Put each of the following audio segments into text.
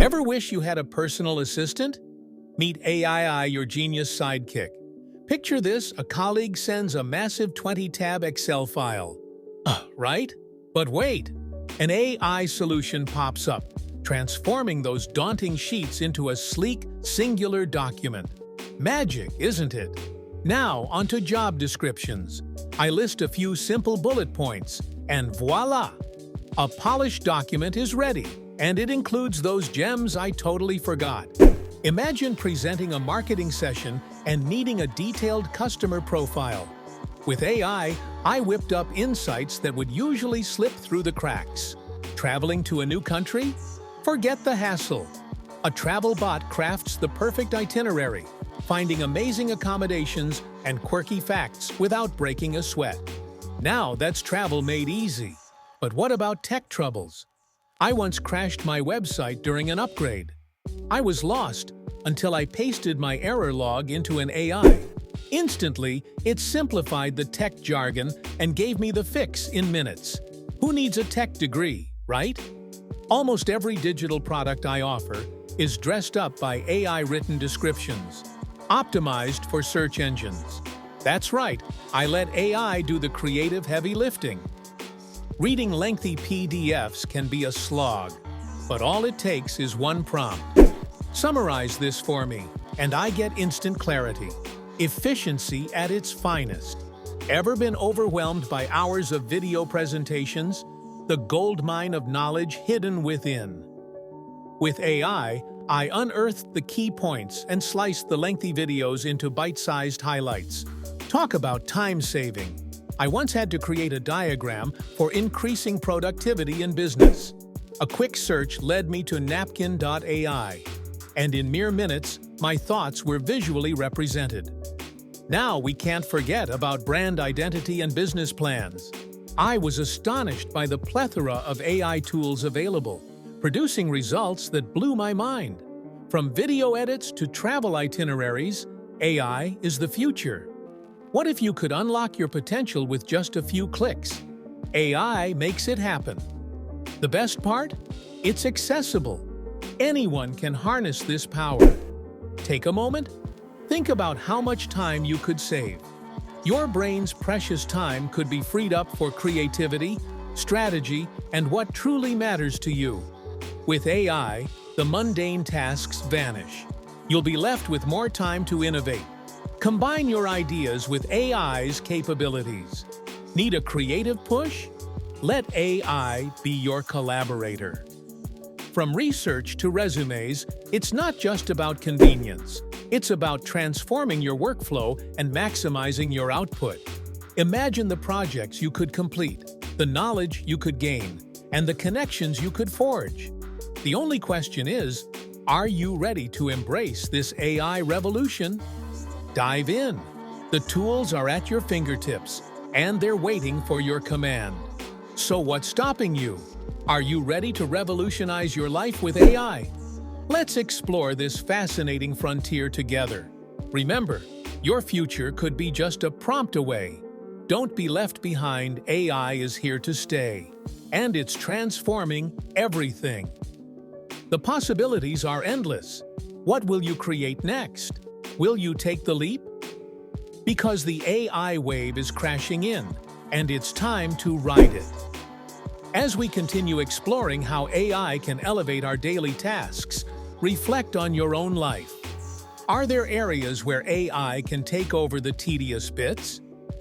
Ever wish you had a personal assistant? Meet AI, your genius sidekick. Picture this: a colleague sends a massive 20-tab Excel file. Right? But wait! An AI solution pops up, transforming those daunting sheets into a sleek, singular document. Magic, isn't it? Now, onto job descriptions. I list a few simple bullet points, and voila! A polished document is ready, and it includes those gems I totally forgot. Imagine presenting a marketing session and needing a detailed customer profile. With AI, I whipped up insights that would usually slip through the cracks. Traveling to a new country? Forget the hassle. A travel bot crafts the perfect itinerary, finding amazing accommodations and quirky facts without breaking a sweat. Now that's travel made easy. But what about tech troubles? I once crashed my website during an upgrade. I was lost until I pasted my error log into an AI. Instantly, it simplified the tech jargon and gave me the fix in minutes. Who needs a tech degree, right? Almost every digital product I offer is dressed up by AI-written descriptions, optimized for search engines. That's right, I let AI do the creative heavy lifting. Reading lengthy PDFs can be a slog, but all it takes is one prompt. Summarize this for me, and I get instant clarity. Efficiency at its finest. Ever been overwhelmed by hours of video presentations? The goldmine of knowledge hidden within. With AI, I unearthed the key points and sliced the lengthy videos into bite-sized highlights. Talk about time-saving. I once had to create a diagram for increasing productivity in business. A quick search led me to napkin.ai, and in mere minutes, my thoughts were visually represented. Now we can't forget about brand identity and business plans. I was astonished by the plethora of AI tools available, producing results that blew my mind. From video edits to travel itineraries, AI is the future. What if you could unlock your potential with just a few clicks? AI makes it happen. The best part? It's accessible. Anyone can harness this power. Take a moment. Think about how much time you could save. Your brain's precious time could be freed up for creativity, strategy, and what truly matters to you. With AI, the mundane tasks vanish. You'll be left with more time to innovate. Combine your ideas with AI's capabilities. Need a creative push? Let AI be your collaborator. From research to resumes, it's not just about convenience. It's about transforming your workflow and maximizing your output. Imagine the projects you could complete, the knowledge you could gain, and the connections you could forge. The only question is, are you ready to embrace this AI revolution? Dive in. The tools are at your fingertips, and they're waiting for your command. So what's stopping you? Are you ready to revolutionize your life with AI? Let's explore this fascinating frontier together. Remember, your future could be just a prompt away. Don't be left behind. AI is here to stay, and it's transforming everything. The possibilities are endless. What will you create next? Will you take the leap? Because the AI wave is crashing in, and it's time to ride it. As we continue exploring how AI can elevate our daily tasks, reflect on your own life. Are there areas where AI can take over the tedious bits?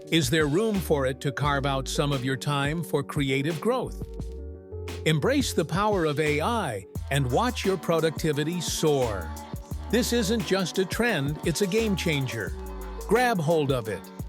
Is there room for it to carve out some of your time for creative growth? Embrace the power of AI and watch your productivity soar. This isn't just a trend, it's a game changer. Grab hold of it.